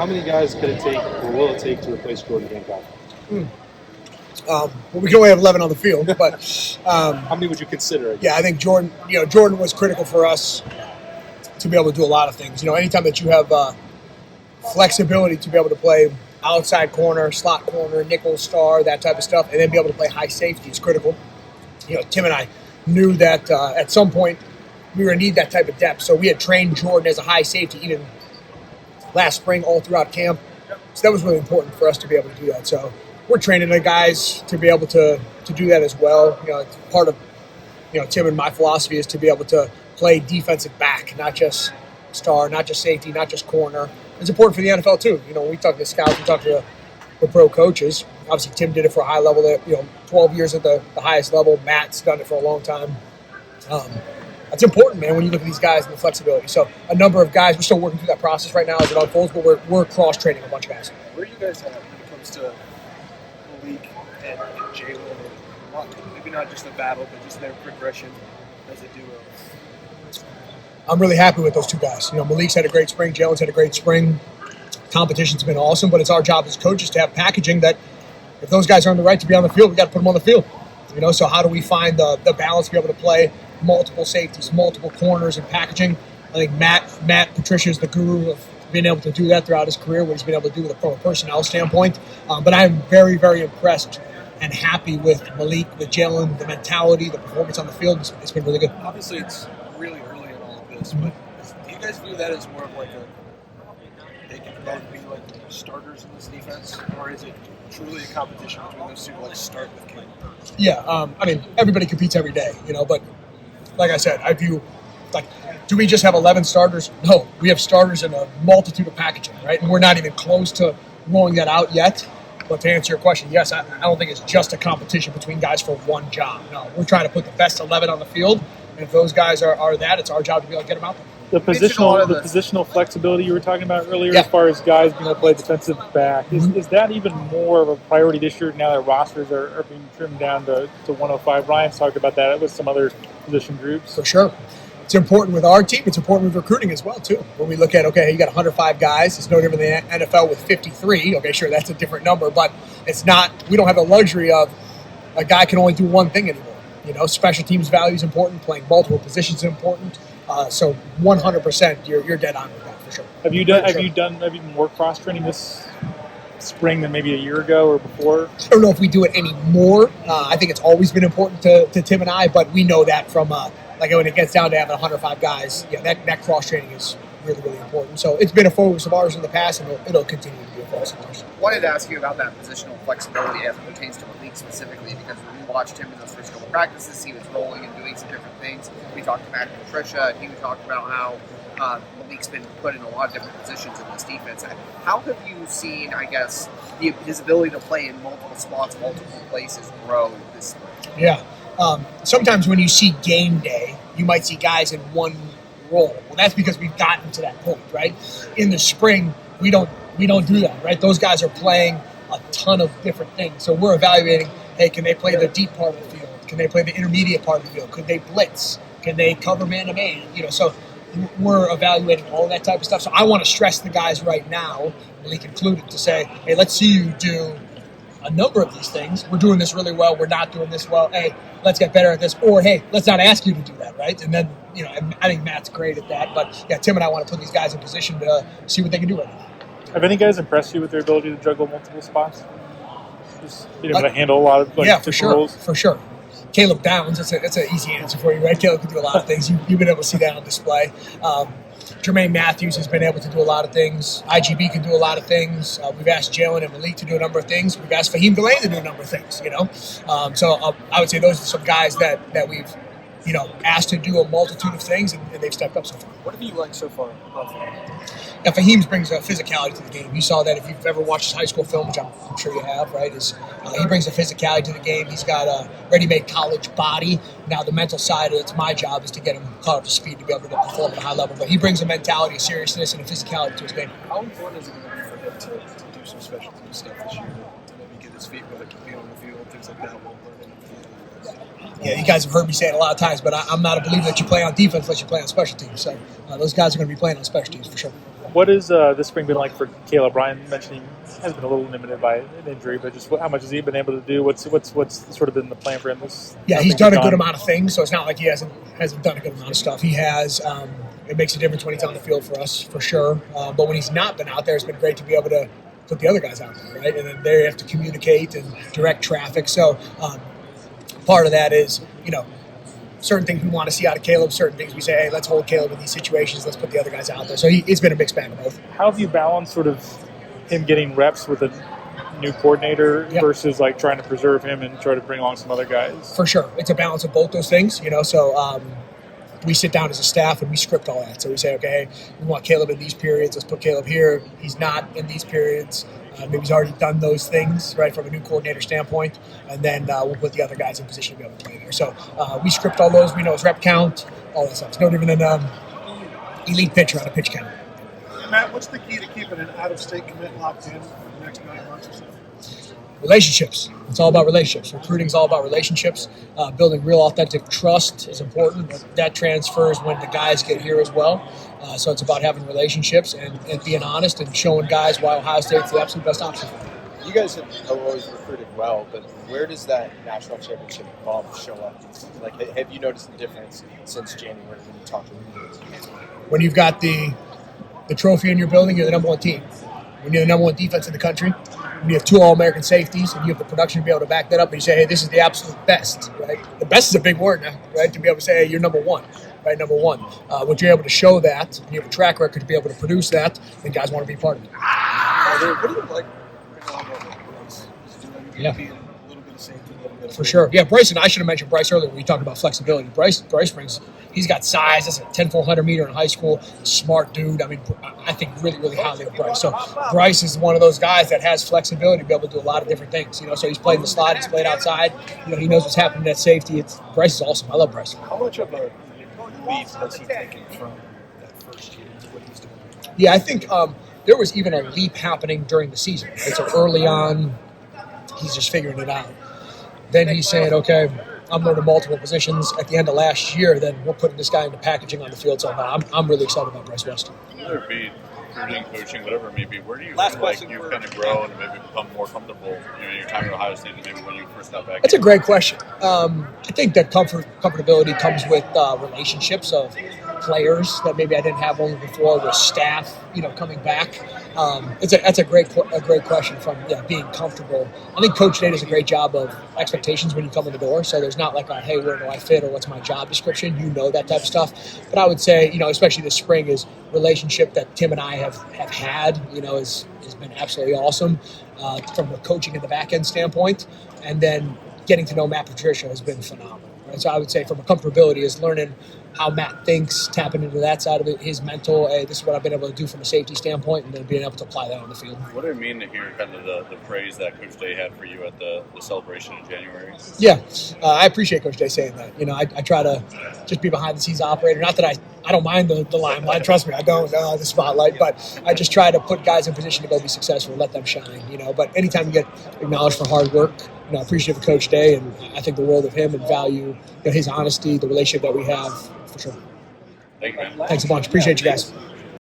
How many guys could it take, or will it take, to replace Jordan Hancock? Well, we can only have 11 on the field, but how many would you consider? Yeah, I think Jordan. Jordan was critical for us to be able to do a lot of things. Anytime that you have flexibility to be able to play outside corner, slot corner, nickel star, that type of stuff, and then be able to play high safety is critical. Tim and I knew that at some point we were going to need that type of depth. So we had trained Jordan as a high safety even last spring, all throughout camp. So that was really important for us to be able to do that. So we're training the guys to be able to do that as well. It's part of Tim and my philosophy is to be able to play defensive back, not just star, not just safety, not just corner. It's important for the NFL too. When we talk to the scouts, we talk to the pro coaches. Obviously, Tim did it for a high level. 12 years at the highest level. Matt's done it for a long time. That's important, man, when you look at these guys and the flexibility. So a number of guys, we're still working through that process right now as it unfolds, but we're cross-training a bunch of guys. Where are you guys at when it comes to Malik and Jalen? Maybe not just a battle, but just their progression as a duo. I'm really happy with those two guys. Malik's had a great spring. Jalen's had a great spring. Competition's been awesome, but it's our job as coaches to have packaging that if those guys are on the right to be on the field, we got to put them on the field. So how do we find the balance to be able to play multiple safeties, multiple corners, and packaging? I think Matt Patricia is the guru of being able to do that throughout his career, what he's been able to do from a personnel standpoint. But I'm very, very impressed and happy with Malik, with Jalen, the mentality, the performance on the field. It's been really good. Obviously, it's really early in all of this, but do you guys view that as more of like they can both be like starters in this defense, or is it truly a competition between those two, like start with King? Yeah, everybody competes every day, but like I said, I view, do we just have 11 starters? No, we have starters in a multitude of packaging, right? And we're not even close to rolling that out yet. But to answer your question, yes, I don't think it's just a competition between guys for one job. No, we're trying to put the best 11 on the field. And if those guys are that, it's our job to be able to get them out there. The positional flexibility you were talking about earlier, as far as guys being able to play defensive back, is that even more of a priority this year now that rosters are being trimmed down to 105? Ryan's talked about that with some other position groups. For sure. It's important with our team. It's important with recruiting as well, too. When we look at, you got 105 guys. It's no different than the NFL with 53. Okay, sure, that's a different number, but it's not. We don't have the luxury of a guy can only do one thing anymore. Special teams value is important. Playing multiple positions is important. So 100%, you're dead on with that for sure. Have you been more cross training this spring than maybe a year ago or before? I don't know if we do it anymore. I think it's always been important to Tim and I, but we know that from when it gets down to having 105 guys, that cross training is really, really important. So it's been a focus of ours in the past, and it'll continue to be a focus of ours. I wanted to ask you about that positional flexibility as it pertains to Malik specifically, because when we watched him in those first couple practices, he was rolling and doing some different things. We talked to Matt and Patricia, and he talked about how Malik's been put in a lot of different positions in this defense. How have you seen, I guess, his ability to play in multiple spots, multiple places grow this spring? Yeah. Sometimes when you see game day, you might see guys in one role. Well, that's because we've gotten to that point, right? In the spring, we don't do that, right? Those guys are playing a ton of different things. So we're evaluating, hey, can they play the deep part of the field? Can they play the intermediate part of the field? Could they blitz? Can they cover man-to-man? So we're evaluating all that type of stuff. So I want to stress the guys right now, Malik included, to say, hey, let's see you do a number of these things. We're doing this really well. We're not doing this well. Hey, let's get better at this. Or, hey, let's not ask you to do that, right? And then, I think Matt's great at that. But, yeah, Tim and I want to put these guys in position to see what they can do right now. Have any guys impressed you with their ability to juggle multiple spots? Just being able to handle a lot of roles? For sure. Caleb Downs, that's an easy answer for you, right? Caleb can do a lot of things. You've been able to see that on display. Jermaine Matthews has been able to do a lot of things. IGB can do a lot of things. We've asked Jalen and Malik to do a number of things. We've asked Fahim Delane to do a number of things, So I would say those are some guys that we've, asked to do a multitude of things, and they've stepped up so far. What have you liked so far about Yeah, Fahim brings a physicality to the game. You saw that if you've ever watched his high school film, which I'm sure you have, right? He brings a physicality to the game. He's got a ready-made college body. Now the mental side, it's my job is to get him caught up to speed to be able to perform at a high level. But he brings a mentality, a seriousness, and a physicality to his game. How important is it going to be for him to do some special team stuff this year, to maybe get his feet wet, be on the field, things like that, while learning? Yeah, you guys have heard me say it a lot of times, but I'm not a believer that you play on defense unless you play on special teams. So those guys are going to be playing on special teams for sure. What is this spring been like for Caleb? Brian mentioned he has been a little limited by an injury, but just how much has he been able to do? What's sort of been the plan for him? Yeah, he's done a good amount of things, so it's not like he hasn't done a good amount of stuff. He has. It makes a difference when he's on the field for us, for sure. But when he's not been out there, it's been great to be able to put the other guys out there, right? And then they have to communicate and direct traffic. So part of that is, certain things we want to see out of Caleb, certain things we say, hey, let's hold Caleb in these situations, let's put the other guys out there. So it's been a mixed bag of both. How have you balanced sort of him getting reps with a new coordinator versus like trying to preserve him and try to bring along some other guys? For sure. It's a balance of both those things, so we sit down as a staff and we script all that. So we say, okay, we want Caleb in these periods, let's put Caleb here. He's not in these periods. Maybe he's already done those things, right, from a new coordinator standpoint, and then we'll put the other guys in position to be able to play there. So we script all those. We know his rep count, all that stuff. It's no different than elite pitcher on a pitch count. Matt, what's the key to keeping an out-of-state commit locked in for the next 9 months or so? Relationships. It's all about relationships. Recruiting is all about relationships. Building real authentic trust is important. That transfers when the guys get here as well. So it's about having relationships and being honest and showing guys why Ohio State's the absolute best option. You guys have always recruited well, but where does that national championship bump show up? Like, have you noticed the difference since January when you talk to recruits? When you've got the trophy in your building, you're the number one team. When you're the number one defense in the country, when you have 2 All-American safeties, and you have the production to be able to back that up, and you say, hey, this is the absolute best, right? The best is a big word now, right? To be able to say, hey, you're number one, right? Number one. When you're able to show that, and you have a track record to be able to produce that, then guys want to be part of it. What do you like about Bryce? He's doing being a little bit of safety, a little bit of For sure. Yeah, Bryce, and I should have mentioned Bryce earlier when we talked about flexibility. Bryce brings, he's got size. That's a 10-400 meter in high school. Smart dude. I mean, I think really, really highly of Bryce. So Bryce is one of those guys that has flexibility to be able to do a lot of different things. So he's played in the slot, he's played outside. He knows what's happening at safety. Bryce is awesome. I love Bryce. How much of a leap has he taken from that first year to what he's doing? Yeah, I think there was even a leap happening during the season. Right? So early on, he's just figuring it out. Then he's saying, okay, I'm learning multiple positions. At the end of last year, then we're putting this guy into packaging on the field. So I'm really excited about Bryce West. Whether it be recruiting, coaching, whatever it may be, where do you Last feel like question you've for- kind of grown and maybe become more comfortable in your time at Ohio State and maybe when you first got back? That's a great question. I think that comfortability comes with relationships of players that maybe I didn't have only before, with staff, coming back. That's a great question from being comfortable. I think Coach Day does a great job of expectations when you come in the door. So there's not like a, hey, where do I fit or what's my job description? That type of stuff. But I would say, especially this spring, is relationship that Tim and I have had, has been absolutely awesome from a coaching and the back end standpoint. And then getting to know Matt Patricia has been phenomenal. Right? So I would say from a comfortability is learning how Matt thinks, tapping into that side of it, his mental, hey, this is what I've been able to do from a safety standpoint, and then being able to apply that on the field. What did it mean to hear kind of the praise that Coach Day had for you at the celebration in January? Yeah, I appreciate Coach Day saying that. I try to just be behind the scenes operator. Not that I don't mind the limelight. Trust me, I don't the spotlight, but I just try to put guys in position to go be successful, let them shine. But anytime you get acknowledged for hard work, appreciative of Coach Day, and I think the world of him and value his honesty, the relationship that we have, for sure. Thank you, man. Thanks a bunch. Appreciate you guys.